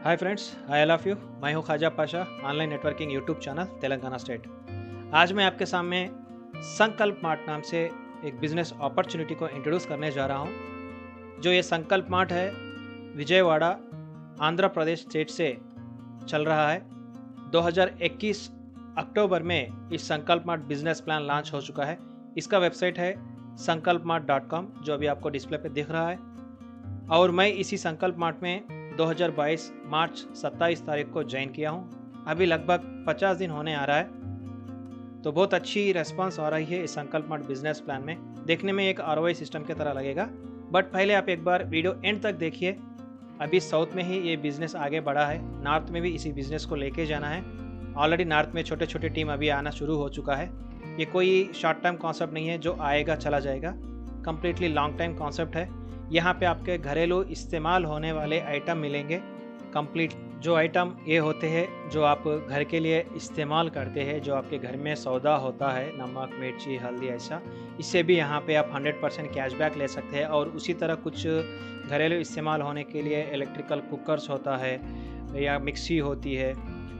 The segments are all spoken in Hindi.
Hi friends, I love you. मैं हूं Khwaja Pasha, online networking YouTube channel Telangana state. आज मैं आपके सामने संकल्प मार्ट नाम से एक बिजनेस अपॉर्चुनिटी को इंट्रोड्यूस करने जा रहा हूं। जो ये संकल्प मार्ट है, विजयवाड़ा आंध्र प्रदेश स्टेट से चल रहा है। 2021 अक्टूबर में इस संकल्प मार्ट बिजनेस प्लान लॉन्च हो चुका है। इसका वेबसाइट है sankalpmart.com, जो अभी आपको डिस्प्ले पे दिख रहा है। और मैं इसी संकल्प मार्ट में 2022 मार्च 27 तारीख को ज्वाइन किया हूं। अभी लगभग 50 दिन होने आ रहा है, तो बहुत अच्छी रेस्पॉन्स आ रही है इस संकल्प मार्ट बिजनेस प्लान में। देखने में एक ROI सिस्टम की तरह लगेगा, बट पहले आप एक बार वीडियो एंड तक देखिए। अभी साउथ में ही ये बिजनेस आगे बढ़ा है, नॉर्थ में भी इसी बिजनेस को लेके जाना है। ऑलरेडी नॉर्थ में छोटे छोटे टीम अभी आना शुरू हो चुका है। ये कोई शॉर्ट टर्म कॉन्सेप्ट नहीं है जो आएगा चला जाएगा, कंप्लीटली लॉन्ग टाइम कॉन्सेप्ट है। यहाँ पे आपके घरेलू इस्तेमाल होने वाले आइटम मिलेंगे कंप्लीट। जो आइटम ये होते हैं जो आप घर के लिए इस्तेमाल करते हैं, जो आपके घर में सौदा होता है, नमक, मिर्ची, हल्दी, ऐसा, इससे भी यहाँ पे आप 100% कैशबैक ले सकते हैं। और उसी तरह कुछ घरेलू इस्तेमाल होने के लिए इलेक्ट्रिकल कुकर्स होता है या मिक्सी होती है,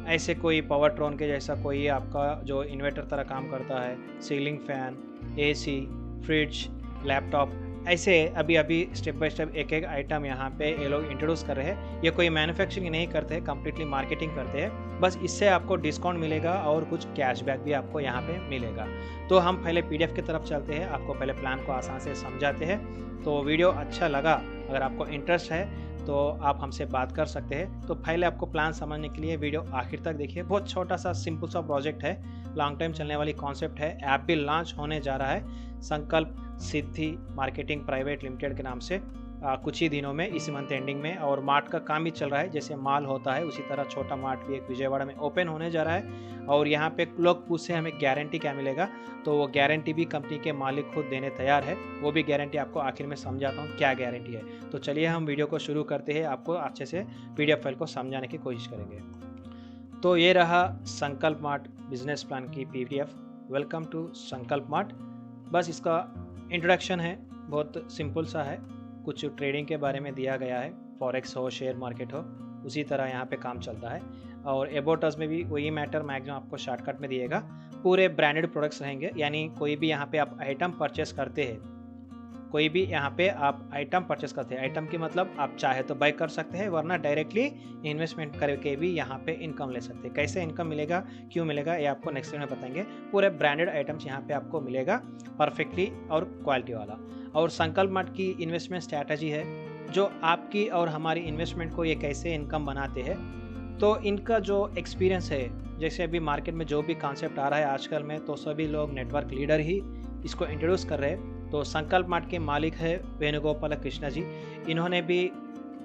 ऐसे कोई पावर ट्रॉन के जैसा कोई आपका जो इन्वर्टर तरह काम करता है, ceiling fan, AC, fridge, laptop, ऐसे अभी अभी स्टेप बाय स्टेप एक एक आइटम यहाँ पे ये लोग इंट्रोड्यूस कर रहे हैं। ये कोई मैन्युफैक्चरिंग नहीं करते हैं, कम्प्लीटली मार्केटिंग करते हैं। बस इससे आपको डिस्काउंट मिलेगा और कुछ कैशबैक भी आपको यहाँ पे मिलेगा। तो हम पहले PDF की तरफ चलते हैं, आपको पहले प्लान को आसान से समझाते हैं। तो वीडियो अच्छा लगा, अगर आपको इंटरेस्ट है तो आप हमसे बात कर सकते हैं। तो पहले आपको प्लान समझने के लिए वीडियो आखिर तक देखिए। बहुत छोटा सा सिंपल सा प्रोजेक्ट है, लॉन्ग टाइम चलने वाली कॉन्सेप्ट है। ऐप भी लॉन्च होने जा रहा है संकल्प सिद्धि मार्केटिंग प्राइवेट लिमिटेड के नाम से कुछ ही दिनों में, इस मंथ एंडिंग में। और मार्ट का काम भी चल रहा है, जैसे माल होता है उसी तरह छोटा मार्ट भी एक विजयवाड़ा में ओपन होने जा रहा है। और यहाँ पे लोग पूछे हमें गारंटी क्या मिलेगा, तो वो गारंटी भी कंपनी के मालिक खुद देने तैयार है। वो भी गारंटी आपको आखिर में समझाता हूँ क्या गारंटी है। तो चलिए हम वीडियो को शुरू करते हैं, आपको अच्छे से PDF फाइल को समझाने की कोशिश करेंगे। तो ये रहा संकल्प मार्ट बिजनेस प्लान की PDF। वेलकम टू संकल्प मार्ट। बस इसका इंट्रोडक्शन है, बहुत सिंपल सा है। कुछ ट्रेडिंग के बारे में दिया गया है, फॉरेक्स हो, शेयर मार्केट हो, उसी तरह यहाँ पे काम चलता है। और अबाउट अस में भी वही मैटर मैक्सिमम आपको शॉर्टकट में दिएगा। पूरे ब्रांडेड प्रोडक्ट्स रहेंगे, यानी कोई भी यहाँ पे आप आइटम परचेस करते हैं, कोई भी यहाँ पे आप आइटम परचेस करते हैं, आइटम की मतलब आप चाहे तो बाय कर सकते हैं, वरना डायरेक्टली इन्वेस्टमेंट करके भी यहाँ पे इनकम ले सकते हैं। कैसे इनकम मिलेगा, क्यों मिलेगा, ये आपको नेक्स्ट में बताएंगे। पूरे ब्रांडेड आइटम्स यहाँ पे आपको मिलेगा परफेक्टली और क्वालिटी वाला। और संकल्प मार्ट की इन्वेस्टमेंट स्ट्रैटेजी है जो आपकी और हमारी इन्वेस्टमेंट को ये कैसे इनकम बनाते हैं। तो इनका जो एक्सपीरियंस है, जैसे अभी मार्केट में जो भी कॉन्सेप्ट आ रहा है आजकल में, तो सभी लोग नेटवर्क लीडर ही इसको इंट्रोड्यूस कर रहे हैं। तो संकल्प मार्ट के मालिक है वेणुगोपाल कृष्णा जी। इन्होंने भी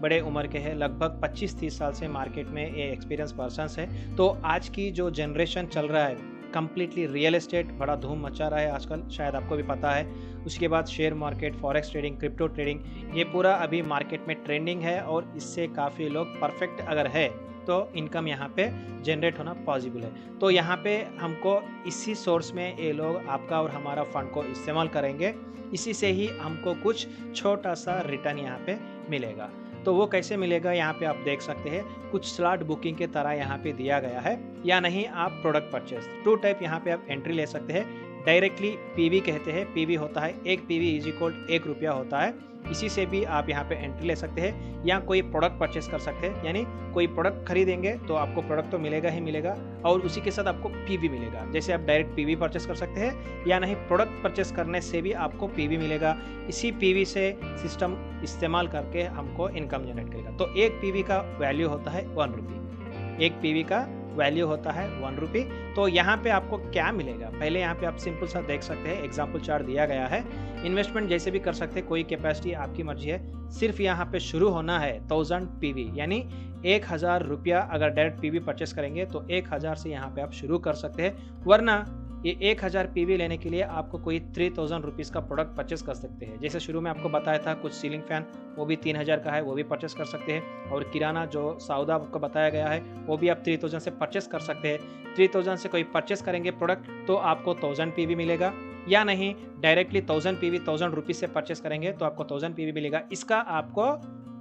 बड़े उम्र के हैं, लगभग 25-30 साल से मार्केट में ये एक्सपीरियंस पर्सन्स है। तो आज की जो जनरेशन चल रहा है, कंप्लीटली रियल एस्टेट बड़ा धूम मचा रहा है आजकल, शायद आपको भी पता है। उसके बाद share market, forex trading, crypto trading, ये पूरा अभी मार्केट में ट्रेंडिंग है। और इससे काफ़ी लोग परफेक्ट अगर है तो इनकम यहाँ पे जनरेट होना पॉसिबल है। तो यहाँ पे हमको इसी सोर्स में ये लोग आपका और हमारा फंड को इस्तेमाल करेंगे, इसी से ही हमको कुछ छोटा सा रिटर्न यहाँ पे मिलेगा। तो वो कैसे मिलेगा, यहाँ पे आप देख सकते हैं, कुछ स्लॉट बुकिंग के तरह यहाँ पे दिया गया है, या नहीं आप प्रोडक्ट परचेस। 2 टाइप यहाँ पे आप एंट्री ले सकते हैं। डायरेक्टली PV कहते हैं, PV होता है 1 PV = 1 रुपया होता है। इसी से भी आप यहाँ पे एंट्री ले सकते हैं, या कोई प्रोडक्ट परचेस कर सकते हैं, यानी कोई प्रोडक्ट खरीदेंगे तो आपको प्रोडक्ट तो मिलेगा ही मिलेगा, और उसी के साथ आपको PV मिलेगा। जैसे आप डायरेक्ट PV परचेस कर सकते हैं, या नहीं प्रोडक्ट परचेस करने से भी आपको PV मिलेगा। इसी PV से सिस्टम इस्तेमाल करके हमको इनकम जनरेट करेगा। तो एक PV का वैल्यू होता है 1 रुपी, एक PV का वैल्यू होता है 1 रुपी। तो यहाँ पे आपको क्या मिलेगा, पहले यहाँ पे आप सिंपल सा देख सकते हैं, एग्जाम्पल चार्ट दिया गया है। इन्वेस्टमेंट जैसे भी कर सकते हैं, कोई कैपेसिटी आपकी मर्जी है। सिर्फ यहाँ पे शुरू होना है 1000 PV, यानी 1000 रुपया अगर डायरेक्ट PV परचेस करेंगे तो 1000 से यहाँ पे आप शुरू कर सकते हैं। वरना ये 1000 PV लेने के लिए आपको कोई 3000 रुपीज़ का प्रोडक्ट परचेस कर सकते हैं। जैसे शुरू में आपको बताया था, कुछ सीलिंग फैन वो भी 3000 का है, वो भी परचेस कर सकते हैं। और किराना जो सौदा आपको बताया गया है वो भी आप 3000 से परचेस कर सकते हैं। 3000 से कोई परचेस करेंगे प्रोडक्ट तो आपको 1000 PV मिलेगा, या नहीं डायरेक्टली 1000 PV 1000 रुपीज़ से परचेस करेंगे तो आपको 1000 PV मिलेगा। इसका आपको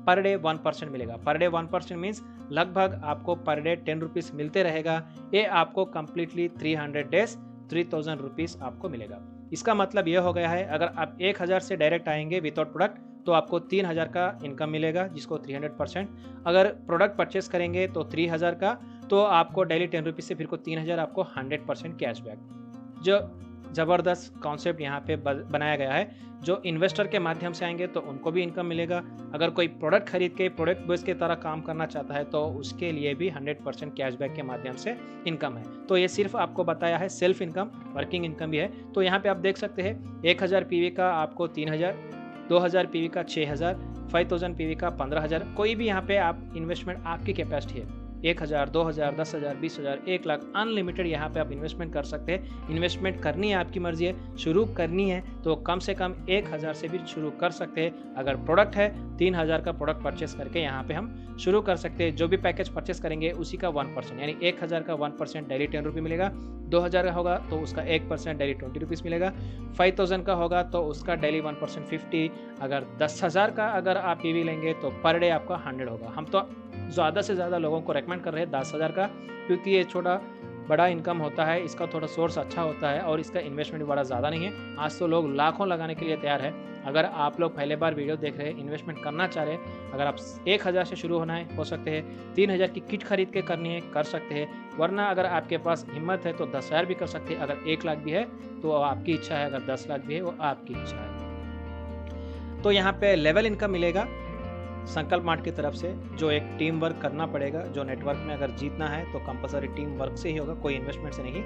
पर डे 1% मिलेगा। पर डे 1% मीन्स लगभग आपको पर डे 10 रुपीज़ मिलते रहेगा। ये आपको कम्प्लीटली 300 डेज 3000 रुपीज़ आपको मिलेगा। इसका मतलब ये हो गया है, अगर आप 1000 से डायरेक्ट आएंगे विदाउट प्रोडक्ट तो आपको 3000 का इनकम मिलेगा, जिसको 300%। अगर प्रोडक्ट परचेस करेंगे तो 3000 का, तो आपको डेली 10 रुपीज़ से फिर को 3000 आपको 100% कैशबैक। जो ज़बरदस्त कॉन्सेप्ट यहाँ पे बनाया गया है। जो इन्वेस्टर के माध्यम से आएंगे तो उनको भी इनकम मिलेगा। अगर कोई प्रोडक्ट खरीद के प्रोडक्ट बेस की तरह काम करना चाहता है तो उसके लिए भी 100% कैशबैक के माध्यम से इनकम है। तो ये सिर्फ आपको बताया है सेल्फ इनकम, वर्किंग इनकम भी है। तो यहाँ पे आप देख सकते हैं 1000 पीवी का आपको 3000, 2000 पीवी का 6000, 5000 पीवी का 15000। कोई भी यहाँ पे आप इन्वेस्टमेंट आपकी कैपेसिटी है, 1000, 2000, 10,000, 20,000, 1 लाख, अनलिमिटेड यहाँ पे आप इन्वेस्टमेंट कर सकते हैं। इन्वेस्टमेंट करनी है आपकी मर्जी है, शुरू करनी है तो कम से कम 1000 से भी शुरू कर सकते हैं। अगर प्रोडक्ट है 3000 का प्रोडक्ट परचेस करके यहाँ पे हम शुरू कर सकते हैं। जो भी पैकेज परचेस करेंगे उसी का 1%, यानी 1000 का 1% डेली 10 रुपये मिलेगा। 2000 का होगा तो उसका 1% डेली 20 रुपीज़ मिलेगा। 5000 का होगा तो उसका डेली 1% 50। अगर 10,000 का अगर आप पीवी लेंगे तो पर डे आपका 100 होगा। हम तो ज़्यादा से ज़्यादा लोगों को रेकमेंड कर रहे हैं 10,000 का, क्योंकि ये छोटा बड़ा इनकम होता है, इसका थोड़ा सोर्स अच्छा होता है और इसका इन्वेस्टमेंट भी बड़ा ज़्यादा नहीं है। आज तो लोग लाखों लगाने के लिए तैयार है। अगर आप लोग पहले बार वीडियो देख रहे हैं, इन्वेस्टमेंट करना चाह रहे हैं, अगर आप 1000 से शुरू होना है हो सकते हैं, 3000 की किट खरीद के करनी है कर सकते हैं, वरना अगर आपके पास हिम्मत है तो 10,000 भी कर सकते हैं। अगर 1 लाख भी है तो आपकी इच्छा है, अगर 10 लाख भी है वो आपकी इच्छा है। तो यहाँ पे लेवल इनकम मिलेगा संकल्प मार्ट की तरफ से, जो एक टीम वर्क करना पड़ेगा। जो नेटवर्क में अगर जीतना है तो कंपलसरी टीम वर्क से ही होगा, कोई इन्वेस्टमेंट से नहीं।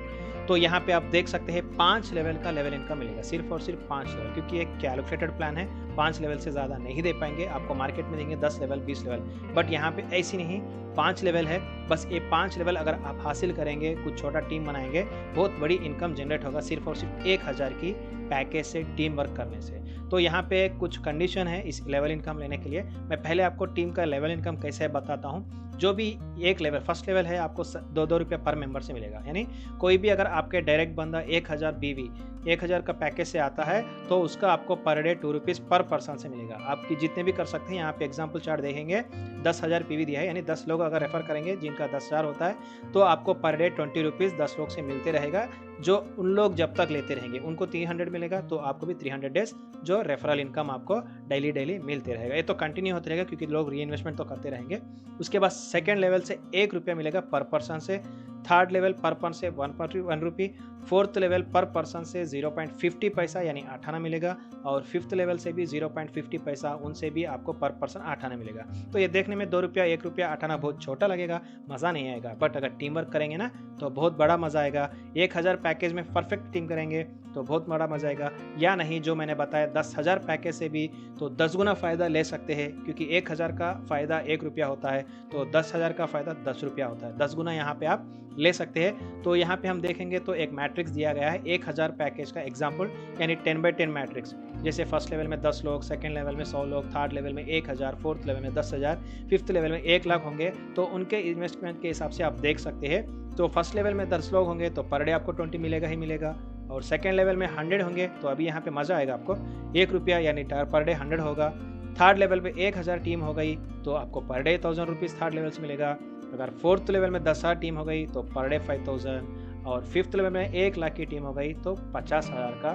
तो यहाँ पे आप देख सकते हैं 5 लेवल का लेवल इनकम मिलेगा, सिर्फ और सिर्फ 5 लेवल, क्योंकि एक कैलकुलेटेड प्लान है। 5 लेवल से ज़्यादा नहीं दे पाएंगे, आपको मार्केट में देंगे 10 लेवल 20 लेवल, बट यहाँ पे ऐसी नहीं, 5 लेवल है। बस ये 5 लेवल अगर आप हासिल करेंगे, कुछ छोटा टीम बनाएंगे, बहुत बड़ी इनकम जनरेट होगा सिर्फ और सिर्फ 1000 की पैकेज से, टीम वर्क करने से। तो यहाँ पे कुछ कंडीशन है इस लेवल इनकम लेने के लिए। मैं पहले आपको टीम का लेवल इनकम कैसे बताता हूँ। जो भी एक लेवल, फर्स्ट लेवल है, आपको 2-2 रुपये पर मेंबर से मिलेगा। यानी कोई भी अगर आपके डायरेक्ट बंदा 1000 बीवी 1000 का पैकेज से आता है तो उसका आपको पर डे 2 रुपीज़ पर पर्सन से मिलेगा। आपकी जितने भी कर सकते हैं। यहाँ पे एग्जाम्पल चार्ट देखेंगे, 10,000 पीवी दिया है, यानी 10 लोग अगर रेफर करेंगे जिनका 10,000 होता है तो आपको पर डे 20 रुपीज़ 10 लोग से मिलते रहेगा। जो उन लोग जब तक लेते रहेंगे उनको 300 मिलेगा, तो आपको भी 300 डेज जो रेफरल इनकम आपको डेली मिलते रहेगा। ये तो कंटिन्यू होते रहेगा क्योंकि लोग री इन्वेस्टमेंट तो करते रहेंगे। उसके बाद सेकेंड लेवल से 1 रुपया मिलेगा पर पर्सन से, थर्ड लेवल पर पर्सन से 1 रुपी, फोर्थ लेवल पर पर्सन से 0.50 पैसा यानी 8 आना मिलेगा, और फिफ्थ लेवल से भी 0.50 पैसा, उनसे भी आपको पर पर्सन 8 आना मिलेगा। तो ये देखने में 2 रुपया 1 रुपया 8 आना बहुत छोटा लगेगा, मज़ा नहीं आएगा, बट अगर टीम वर्क करेंगे ना तो बहुत बड़ा मज़ा आएगा। 1000 पैकेज में परफेक्ट टीम करेंगे तो बहुत बड़ा मज़ा आएगा। या नहीं, जो मैंने बताया 10,000 पैकेज से भी तो 10 गुना फ़ायदा ले सकते हैं, क्योंकि 1000 का फ़ायदा 1 रुपया होता है तो 10,000 का फ़ायदा 10 रुपया होता है। 10 गुना यहाँ पे आप ले सकते हैं। तो यहाँ पे हम देखेंगे तो एक मैट्रिक्स दिया गया है 1000 पैकेज का एग्जाम्पल, यानी 10x10 मैट्रिक्स। जैसे फर्स्ट लेवल में 10 लोग, सेकंड लेवल में 100 लोग, थर्ड लेवल में 1000, फोर्थ लेवल में 10,000, फिफ्थ लेवल में 1 लाख होंगे। तो उनके इन्वेस्टमेंट के हिसाब से आप देख सकते हैं। तो फर्स्ट लेवल में 10 लोग होंगे तो पर डे आपको 20 मिलेगा ही मिलेगा, और सेकेंड लेवल में 100 होंगे तो अभी यहाँ पे मज़ा आएगा आपको, 1 रुपया यानी पर डे 100 होगा। थर्ड लेवल पे 1000 टीम हो गई तो आपको per day 1000 rupees third level से मिलेगा। अगर फोर्थ लेवल में 10,000 टीम हो गई तो पर डे 5000, और फिफ्थ लेवल में 1 लाख की टीम हो गई तो 50,000 का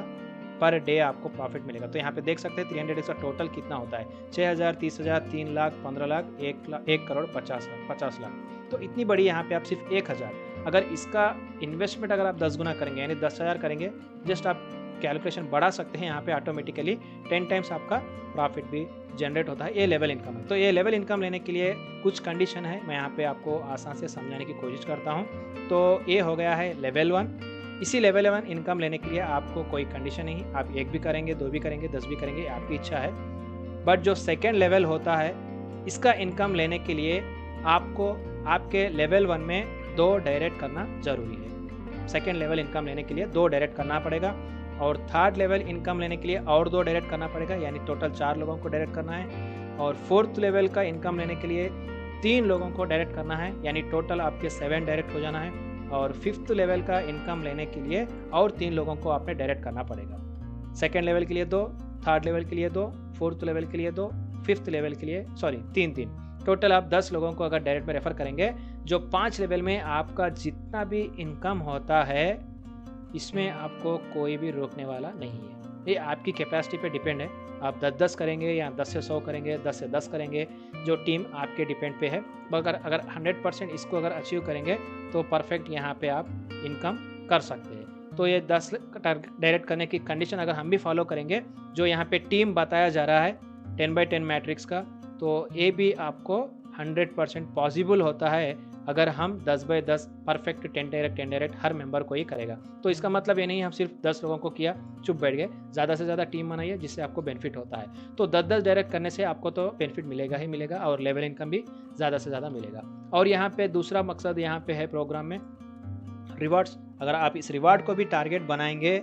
पर डे आपको प्रॉफिट मिलेगा। तो यहाँ पे देख सकते हैं 300 का टोटल कितना होता है, 6,000, 30,000, 3 लाख, 15 लाख, 1 करोड़ 50 लाख। तो इतनी बड़ी यहाँ पे आप सिर्फ 1000, अगर इसका इन्वेस्टमेंट अगर आप 10 गुना करेंगे यानी 10,000 करेंगे, जस्ट आप कैलकुलेशन बढ़ा सकते हैं यहाँ पे ऑटोमेटिकली 10 टाइम्स आपका प्रॉफिट भी जनरेट होता है। ये लेवल इनकम है। तो ये लेवल इनकम लेने के लिए कुछ कंडीशन है, मैं यहाँ पे आपको आसान से समझाने की कोशिश करता हूँ। तो ये हो गया है लेवल 1। इसी लेवल 1 इनकम लेने के लिए आपको कोई कंडीशन नहीं, आप 1 भी करेंगे, 2 भी करेंगे, 10 भी करेंगे, आपकी इच्छा है। बट जो सेकेंड लेवल होता है, इसका इनकम लेने के लिए आपको आपके लेवल 1 में 2 डायरेक्ट करना जरूरी है। सेकेंड लेवल इनकम लेने के लिए 2 डायरेक्ट करना पड़ेगा, और थर्ड लेवल इनकम लेने के लिए और 2 डायरेक्ट करना पड़ेगा, यानी टोटल 4 लोगों को डायरेक्ट करना है। और फोर्थ लेवल का इनकम लेने के लिए 3 लोगों को डायरेक्ट करना है, यानी टोटल आपके 7 डायरेक्ट हो जाना है। और फिफ्थ लेवल का इनकम लेने के लिए और 3 लोगों को आपने डायरेक्ट करना पड़ेगा। सेकेंड लेवल के लिए 2, थर्ड लेवल के लिए 2, फोर्थ लेवल के लिए 2, फिफ्थ लेवल के लिए 3, टोटल आप 10 लोगों को अगर डायरेक्ट में रेफ़र करेंगे, जो 5 लेवल में आपका जितना भी इनकम होता है, इसमें आपको कोई भी रोकने वाला नहीं है। ये आपकी कैपेसिटी पे डिपेंड है। आप 10-10 करेंगे या 10 से 100 करेंगे, 10 से 10 करेंगे, जो टीम आपके डिपेंड पे है। मगर अगर 100% इसको अगर अचीव करेंगे तो परफेक्ट यहाँ पे आप इनकम कर सकते हैं। तो ये 10 डायरेक्ट करने की कंडीशन अगर हम भी फॉलो करेंगे, जो यहाँ पे टीम बताया जा रहा है 10x10 मैट्रिक्स का, तो ये भी आपको 100% पॉसिबल होता है अगर हम 10x10 परफेक्ट 10 डायरेक्ट हर मेंबर को ही करेगा। तो इसका मतलब ये नहीं हम सिर्फ 10 लोगों को किया, चुप बैठ गए। ज़्यादा से ज़्यादा टीम बनाइए जिससे आपको बेनिफिट होता है। तो 10-10 डायरेक्ट करने से आपको तो बेनिफिट मिलेगा ही मिलेगा और लेवल इनकम भी ज़्यादा से ज़्यादा मिलेगा। और यहाँ पे दूसरा मकसद यहाँ पे है प्रोग्राम में रिवार्ड्स। अगर आप इस रिवार्ड को भी टारगेट बनाएंगे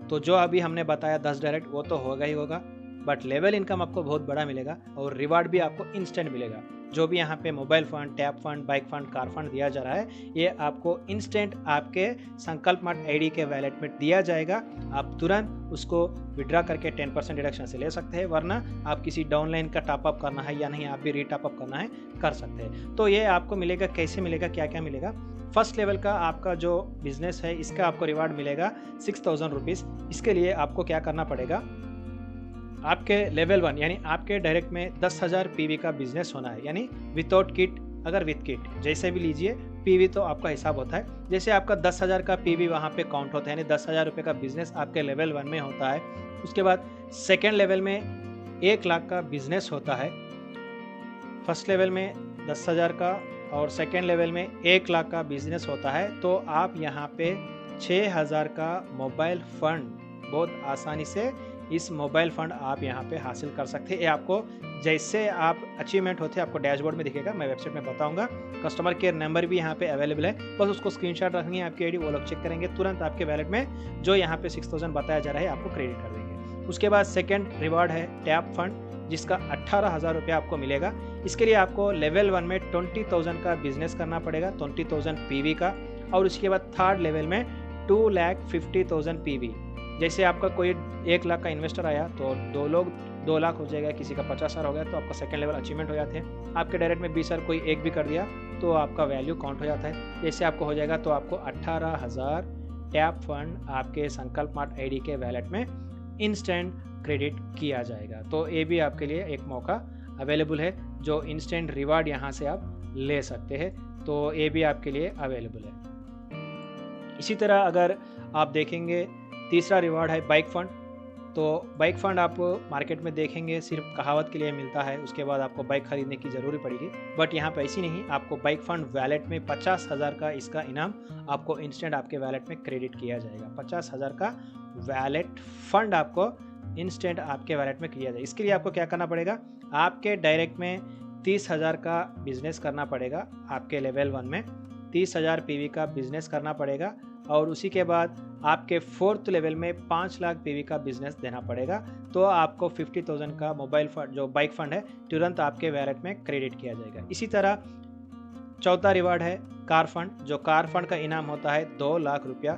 तो जो अभी हमने बताया 10 डायरेक्ट वो तो होगा ही होगा, बट लेवल इनकम आपको बहुत बड़ा मिलेगा और रिवार्ड भी आपको इंस्टेंट मिलेगा। जो भी यहाँ पे mobile fund, tap fund, bike fund, car fund दिया जा रहा है, ये आपको इंस्टेंट आपके संकल्प मार्ट आईडी के वैलेट में दिया जाएगा। आप तुरंत उसको विड्रा करके 10% डिडक्शन से ले सकते हैं, वरना आप किसी डाउनलाइन का टॉपअप करना है या नहीं आप भी रीटॉपअप करना है कर सकते हैं। तो ये आपको मिलेगा, कैसे मिलेगा, क्या क्या मिलेगा। फर्स्ट लेवल का आपका जो बिजनेस है इसका आपको रिवार्ड मिलेगा 6000 रुपीज़। इसके लिए आपको क्या करना पड़ेगा, आपके लेवल 1 यानी आपके डायरेक्ट में 10,000 पीवी का बिजनेस होना है, यानी विदाउट किट, अगर विथ किट जैसे भी लीजिए, पीवी तो आपका हिसाब होता है। जैसे आपका 10,000 का पीवी वहाँ पे काउंट होता है, यानी 10,000 रुपये का बिजनेस आपके लेवल 1 में होता है। उसके बाद सेकेंड लेवल में 1 लाख का बिजनेस होता है। फर्स्ट लेवल में 10,000 का और सेकेंड लेवल में 1 लाख का बिजनेस होता है। तो आप यहाँ पे 6,000 का मोबाइल फंड बहुत आसानी से इस मोबाइल फंड आप यहाँ पे हासिल कर सकते हैं। ये आपको जैसे आप अचीवमेंट होते हैं आपको डैशबोर्ड में दिखेगा, मैं वेबसाइट में बताऊंगा। कस्टमर केयर नंबर भी यहाँ पे अवेलेबल है, बस उसको स्क्रीनशॉट रखनी है आपकी आईडी, वो लोग चेक करेंगे, तुरंत आपके वैलेट में जो यहाँ पे 6000 बताया जा रहा है आपको क्रेडिट कर देंगे। उसके बाद सेकेंड रिवार्ड है टैप फंड, जिसका 18,000 रुपये आपको मिलेगा। इसके लिए आपको लेवल 1 में 20,000 का बिजनेस करना पड़ेगा, 20,000 पीवी का। और उसके बाद थर्ड लेवल में 2,50,000 पीवी। जैसे आपका कोई 1 लाख का इन्वेस्टर आया तो 2 लोग 2 लाख हो जाएगा, किसी का 50,000 हो गया तो आपका सेकंड लेवल अचीवमेंट हो जाते हैं। आपके डायरेक्ट में 20,000 कोई एक भी कर दिया तो आपका वैल्यू काउंट हो जाता है। जैसे आपको हो जाएगा तो आपको 18,000 टैप फंड आपके संकल्प मार्ट आईडी के वैलेट में इंस्टेंट क्रेडिट किया जाएगा। तो ये भी आपके लिए एक मौका अवेलेबल है, जो इंस्टेंट रिवार्ड यहाँ से आप ले सकते हैं। तो ये भी आपके लिए अवेलेबल है। इसी तरह अगर आप देखेंगे तीसरा रिवार्ड है बाइक फंड। तो बाइक फंड आप मार्केट में देखेंगे सिर्फ कहावत के लिए मिलता है, उसके बाद आपको बाइक खरीदने की ज़रूरी पड़ेगी। बट यहाँ पे ऐसी नहीं, आपको बाइक फंड वैलेट में 50,000 का इसका इनाम आपको इंस्टेंट आपके वैलेट में क्रेडिट किया जाएगा। 50,000 का वैलेट फंड आपको इंस्टेंट आपके वैलेट में किया जाएगा। इसके लिए आपको क्या करना पड़ेगा, आपके डायरेक्ट में 30,000 का बिजनेस करना पड़ेगा, आपके लेवल 1 में 30,000 पीवी का बिजनेस करना पड़ेगा। और उसी के बाद आपके 4th लेवल में 5 लाख पीवी का बिजनेस देना पड़ेगा। तो आपको 50,000 का मोबाइल फंड जो बाइक फंड है तुरंत आपके वैलेट में क्रेडिट किया जाएगा। इसी तरह चौथा रिवार्ड है कार फंड। जो कार फंड का इनाम होता है 2 लाख रुपया,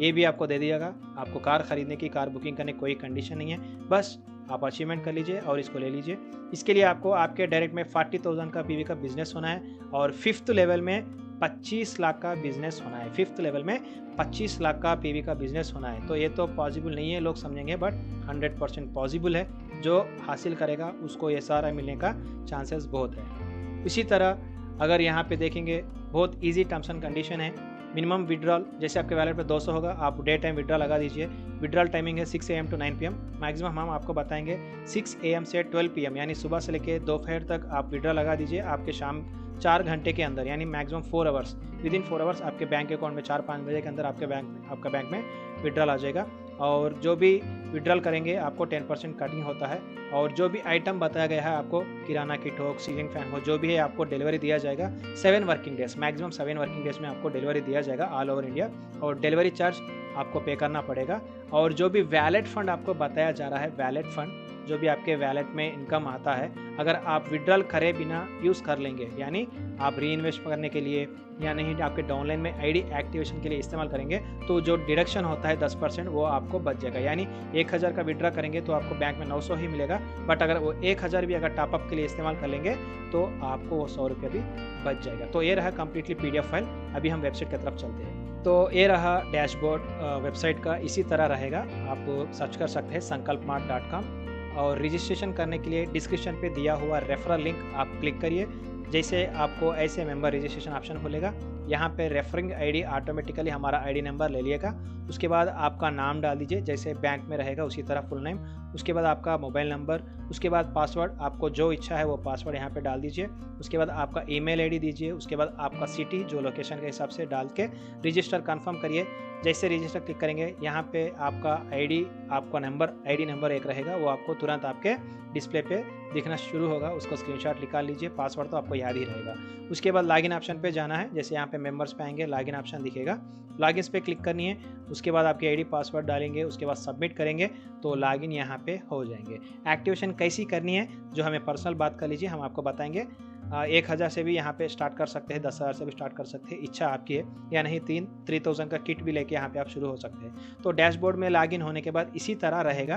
ये भी आपको दे दिएगा। आपको कार खरीदने की, कार बुकिंग करने की कोई कंडीशन नहीं है, बस आप अचीवमेंट कर लीजिए और इसको ले लीजिए। इसके लिए आपको आपके डायरेक्ट में 40,000 का पीवी का बिजनेस होना है और 5th लेवल में 25 लाख का बिजनेस होना है। 5th लेवल में 25 लाख का पीवी का बिजनेस होना है। तो ये तो पॉसिबल नहीं है लोग समझेंगे, बट 100% पॉसिबल है। जो हासिल करेगा उसको ये सारा मिलने का चांसेस बहुत है। इसी तरह अगर यहाँ पे देखेंगे बहुत इजी टर्म्स एंड कंडीशन है। मिनिमम विड्रॉल, जैसे आपके वैलेट में 200 होगा, आप डे टाइम विड्रॉल लगा दीजिए। विड्रॉल टाइमिंग है 6 AM to 9 PM। मैक्सिमम हम आपको बताएंगे 6 AM से 12 PM, यानी सुबह से लेकर दोपहर तक आप विड्रॉल लगा दीजिए। आपके शाम 4 घंटे के अंदर, यानी मैक्सिमम 4 आवर्स, विदिन 4 आवर्स आपके बैंक अकाउंट में 4-5 बजे के अंदर आपका बैंक में विड्रॉल आ जाएगा। और जो भी विड्रॉल करेंगे आपको 10% कटिंग होता है। और जो भी आइटम बताया गया है आपको, किराना किट हो, सीलिंग फैन हो, जो भी है आपको डिलीवरी दिया जाएगा 7 working days, maximum 7 working days में आपको डिलीवरी दिया जाएगा ऑल ओवर इंडिया। और डिलीवरी चार्ज आपको पे करना पड़ेगा। और जो भी वैलेट फ़ंड आपको बताया जा रहा है, वैलेट फ़ंड जो भी आपके वैलेट में इनकम आता है, अगर आप विड्रॉल करे बिना यूज़ कर लेंगे, यानी आप री इन्वेस्ट करने के लिए या नहीं आपके डाउनलाइन में आईडी एक्टिवेशन के लिए इस्तेमाल करेंगे, तो जो डिडक्शन होता है 10% वो आपको बच जाएगा। यानी 1000 का विड्रॉ करेंगे तो आपको बैंक में 900 ही मिलेगा, बट अगर वो 1000 भी अगर टॉपअप के लिए इस्तेमाल कर लेंगे तो आपको वो 100 रुपये भी बच जाएगा। तो ये रहा कम्प्लीटली PDF फाइल। अभी हम वेबसाइट की तरफ चलते हैं। तो ये रहा डैशबोर्ड वेबसाइट का, इसी तरह रहेगा। आप सर्च कर सकते हैं sankalpmart.com और रजिस्ट्रेशन करने के लिए डिस्क्रिप्शन पे दिया हुआ रेफरल लिंक आप क्लिक करिए। जैसे आपको ऐसे मेंबर रजिस्ट्रेशन ऑप्शन खुलेगा, यहाँ पे रेफरिंग आईडी ऑटोमेटिकली हमारा आईडी नंबर ले लिएगा। उसके बाद आपका नाम डाल दीजिए, जैसे बैंक में रहेगा उसी तरह फुल नेम। उसके बाद आपका मोबाइल नंबर, उसके बाद पासवर्ड, आपको जो इच्छा है वो पासवर्ड यहाँ पे डाल दीजिए। उसके बाद आपका ईमेल आईडी दीजिए। उसके बाद आपका सिटी जो लोकेशन के हिसाब से डाल के रजिस्टर कन्फर्म करिए। जैसे रजिस्टर क्लिक करेंगे, यहाँ पे आपका आईडी नंबर एक रहेगा, वो आपको तुरंत आपके डिस्प्ले पे दिखना शुरू होगा। उसको स्क्रीनशॉट निकाल लीजिए। पासवर्ड तो आपको याद ही रहेगा। उसके बाद लॉगिन ऑप्शन पे जाना है। जैसे यहाँ पे मेंबर्स पे आएंगे, लॉगिन ऑप्शन दिखेगा, लॉगिन पे क्लिक करनी है। उसके बाद आपकी आईडी पासवर्ड डालेंगे, उसके बाद सबमिट करेंगे तो लॉगिन यहाँ पे हो जाएंगे। एक्टिवेशन कैसी करनी है जो हमें पर्सनल बात कर लीजिए, हम आपको बताएंगे। 1000 से भी यहाँ पे स्टार्ट कर सकते हैं, 10,000 से भी स्टार्ट कर सकते हैं, इच्छा आपकी है। या नहीं 3000 का किट भी लेके यहाँ पे आप शुरू हो सकते हैं। तो डैशबोर्ड में लॉगिन होने के बाद इसी तरह रहेगा।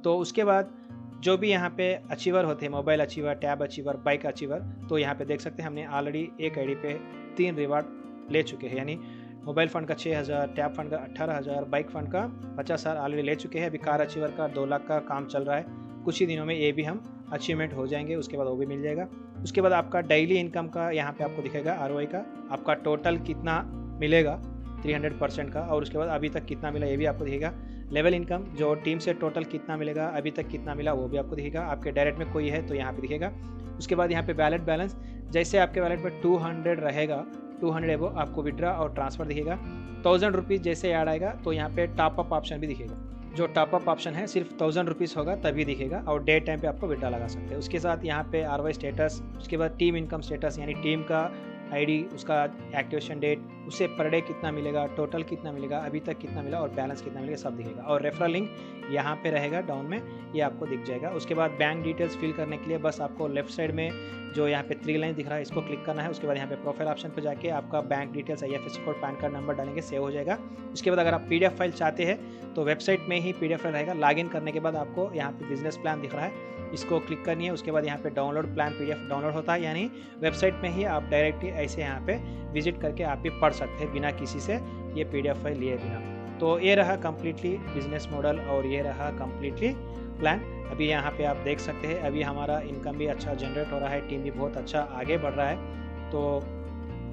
तो उसके बाद जो भी यहाँ पे अचीवर होते हैं, mobile achiever, tab achiever, bike achiever, तो यहाँ पे देख सकते हैं हमने ऑलरेडी एक आईडी पे 3 रिवार्ड ले चुके हैं। यानी मोबाइल फ़ंड का 6000, टैब फंड का 18000, बाइक फ़ंड का 50,000 ऑलरेडी ले चुके हैं। अभी कार अचीवर का 2 लाख का काम चल रहा है। कुछ ही दिनों में ये भी हम अचीवमेंट हो जाएंगे, उसके बाद वो भी मिल जाएगा। उसके बाद आपका डेली इनकम का यहाँ पे आपको दिखेगा, ROI का आपका टोटल कितना मिलेगा 300% का, और उसके बाद अभी तक कितना मिला ये भी आपको दिखेगा। लेवल इनकम जो टीम से टोटल कितना मिलेगा, अभी तक कितना मिला वो भी आपको दिखेगा। आपके डायरेक्ट में कोई है तो यहाँ पे दिखेगा। उसके बाद यहाँ पे वैलेट बैलेंस, जैसे आपके वैलेट में 200 रहेगा, 200 है वो आपको विड्रॉ और ट्रांसफ़र दिखेगा। 1000 रुपीज़ जैसे ऐड आएगा तो यहाँ पे टॉपअप ऑप्शन भी दिखेगा। जो टॉपअप ऑप्शन है सिर्फ 1000 रुपीज़ होगा तभी दिखेगा, और डे टाइम पे आपको विड्रॉ लगा सकते हैं। उसके साथ यहाँ पे ROI स्टेटस, उसके बाद टीम इनकम स्टेटस यानी टीम का आईडी, उसका एक्टिवेशन डेट, उससे पर डे कितना मिलेगा, टोटल कितना मिलेगा, अभी तक कितना मिला और बैलेंस कितना मिलेगा, सब दिखेगा। और रेफरल लिंक यहाँ पे रहेगा डाउन में, ये आपको दिख जाएगा। उसके बाद बैंक डिटेल्स फिल करने के लिए बस आपको लेफ्ट साइड में जो यहाँ पे 3 लाइन दिख रहा है इसको क्लिक करना है। उसके बाद यहाँ पे प्रोफाइल ऑप्शन पे जाके आपका bank details, IFSC code, pan card number डालेंगे, सेव हो जाएगा। उसके बाद अगर आप PDF फाइल चाहते हैं तो वेबसाइट में ही PDF फाइल रहेगा। लॉगिन करने के बाद आपको यहाँ पे बिजनेस प्लान दिख रहा है, इसको क्लिक करनी है। उसके बाद यहाँ पे डाउनलोड प्लान PDF डाउनलोड होता है, यानी वेबसाइट में ही आप डायरेक्टली ऐसे यहाँ पे विजिट करके आप भी पढ़ सकते हैं बिना किसी से ये PDF फाइल लिए बिना। तो ये रहा कम्प्लीटली बिजनेस मॉडल और ये रहा कम्प्लीटली प्लान। अभी यहाँ पे आप देख सकते हैं अभी हमारा इनकम भी अच्छा जनरेट हो रहा है, टीम भी बहुत अच्छा आगे बढ़ रहा है। तो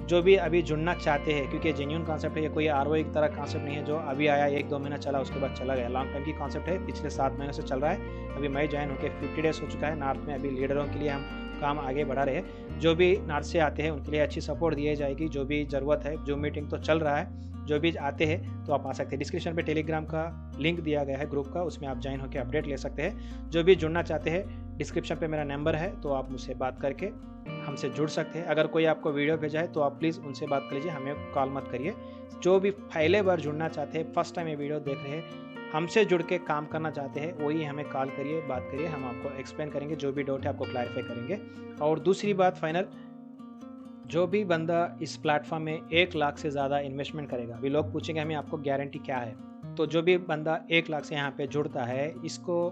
जो भी अभी जुड़ना चाहते हैं, क्योंकि जेन्युइन कॉन्सेप्ट है, ये कोई ROI की तरह कॉन्सेप्ट नहीं है जो अभी आया 1-2 महीना चला उसके बाद चला गया। लॉन्ग टाइम की कॉन्सेप्ट है, पिछले 7 महीने से चल रहा है। अभी मैं ज्वाइन होकर 50 डेज हो चुका है। नॉर्थ में अभी लीडरों के लिए हम काम आगे बढ़ा रहे हैं। जो भी नॉर्थ से आते हैं उनके लिए अच्छी सपोर्ट दी जाएगी। जो भी ज़रूरत है, जो मीटिंग तो चल रहा है, जो भी आते हैं तो आप आ सकते हैं। डिस्क्रिप्शन पे टेलीग्राम का लिंक दिया गया है ग्रुप का, उसमें आप ज्वाइन होकर अपडेट ले सकते हैं। जो भी जुड़ना चाहते हैं, डिस्क्रिप्शन पे मेरा नंबर है, तो आप मुझसे बात करके हमसे जुड़ सकते हैं। अगर कोई आपको वीडियो भेजा है तो आप प्लीज़ उनसे बात कर लीजिए, हमें कॉल मत करिए। जो भी पहले बार जुड़ना चाहते हैं, फर्स्ट टाइम ये वीडियो देख रहे हैं, हमसे जुड़ के काम करना चाहते हैं, वही हमें कॉल करिए, बात करिए, हम आपको एक्सप्लेन करेंगे, जो भी डाउट है आपको क्लैरिफाई करेंगे। और दूसरी बात फाइनल, जो भी बंदा इस प्लेटफॉर्म में 1 लाख से ज़्यादा इन्वेस्टमेंट करेगा, अभी लोग पूछेंगे हमें आपको गारंटी क्या है, तो जो भी बंदा 1 लाख से यहाँ पे जुड़ता है, इसको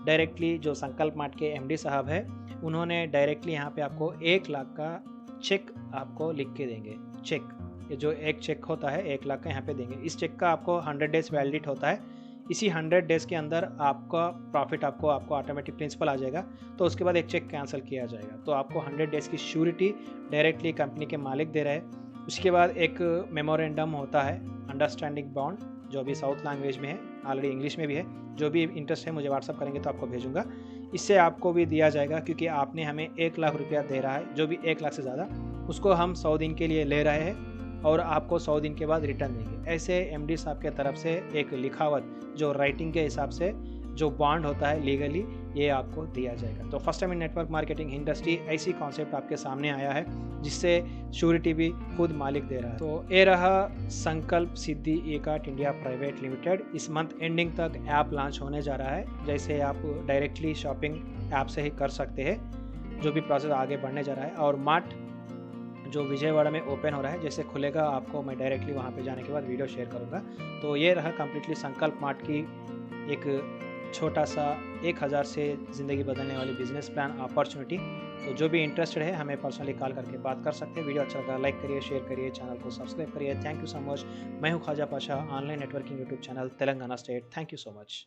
डायरेक्टली जो संकल्प मार्ट के MD साहब है, उन्होंने डायरेक्टली यहाँ पे आपको 1 लाख का चेक आपको लिख के देंगे। चेक, ये जो एक चेक होता है 1 लाख का यहाँ पे देंगे। इस चेक का आपको 100 डेज वैलिडिट होता है। इसी 100 डेज़ के अंदर आपका प्रॉफिट आपको ऑटोमेटिक प्रिंसिपल आ जाएगा, तो उसके बाद एक चेक कैंसिल किया जाएगा। तो आपको 100 डेज़ की श्योरिटी डायरेक्टली कंपनी के मालिक दे रहे हैं। उसके बाद एक मेमोरेंडम होता है, अंडरस्टैंडिंग बॉन्ड, जो भी साउथ लैंग्वेज में है, ऑलरेडी इंग्लिश में भी है। जो भी इंटरेस्ट है मुझे व्हाट्सअप करेंगे तो आपको भेजूंगा। इससे आपको भी दिया जाएगा, क्योंकि आपने हमें 1 लाख रुपया दे रहा है। जो भी 1 लाख से ज़्यादा, उसको हम 100 दिन के लिए ले रहे हैं और आपको 100 दिन के बाद रिटर्न देंगे। ऐसे MD साहब के तरफ से एक लिखावट जो राइटिंग के हिसाब से जो बॉन्ड होता है लीगली, ये आपको दिया जाएगा। तो first time in network marketing industry ऐसी कॉन्सेप्ट आपके सामने आया है जिससे श्योरिटी भी खुद मालिक दे रहा है। तो ये रहा संकल्प सिद्धि ई-कार्ट इंडिया प्राइवेट लिमिटेड। इस मंथ एंडिंग तक ऐप लॉन्च होने जा रहा है। जैसे आप डायरेक्टली शॉपिंग ऐप से ही कर सकते हैं, जो भी प्रोसेस आगे बढ़ने जा रहा है। और मार्ट जो विजयवाड़ा में ओपन हो रहा है, जैसे खुलेगा आपको मैं डायरेक्टली वहाँ पे जाने के बाद वीडियो शेयर करूँगा। तो ये रहा कम्प्लीटली संकल्प मार्ट की एक छोटा सा 1000 से ज़िंदगी बदलने वाली बिजनेस प्लान अपॉर्चुनिटी। तो जो भी इंटरेस्टेड है हमें पर्सनली कॉल करके बात कर सकते हैं। वीडियो अच्छा लगा लाइक करिए, शेयर करिए, चैनल को सब्सक्राइब करिए। Thank you so much. मैं हूँ Khwaja Pasha, online networking YouTube channel Telangana state. Thank you so much.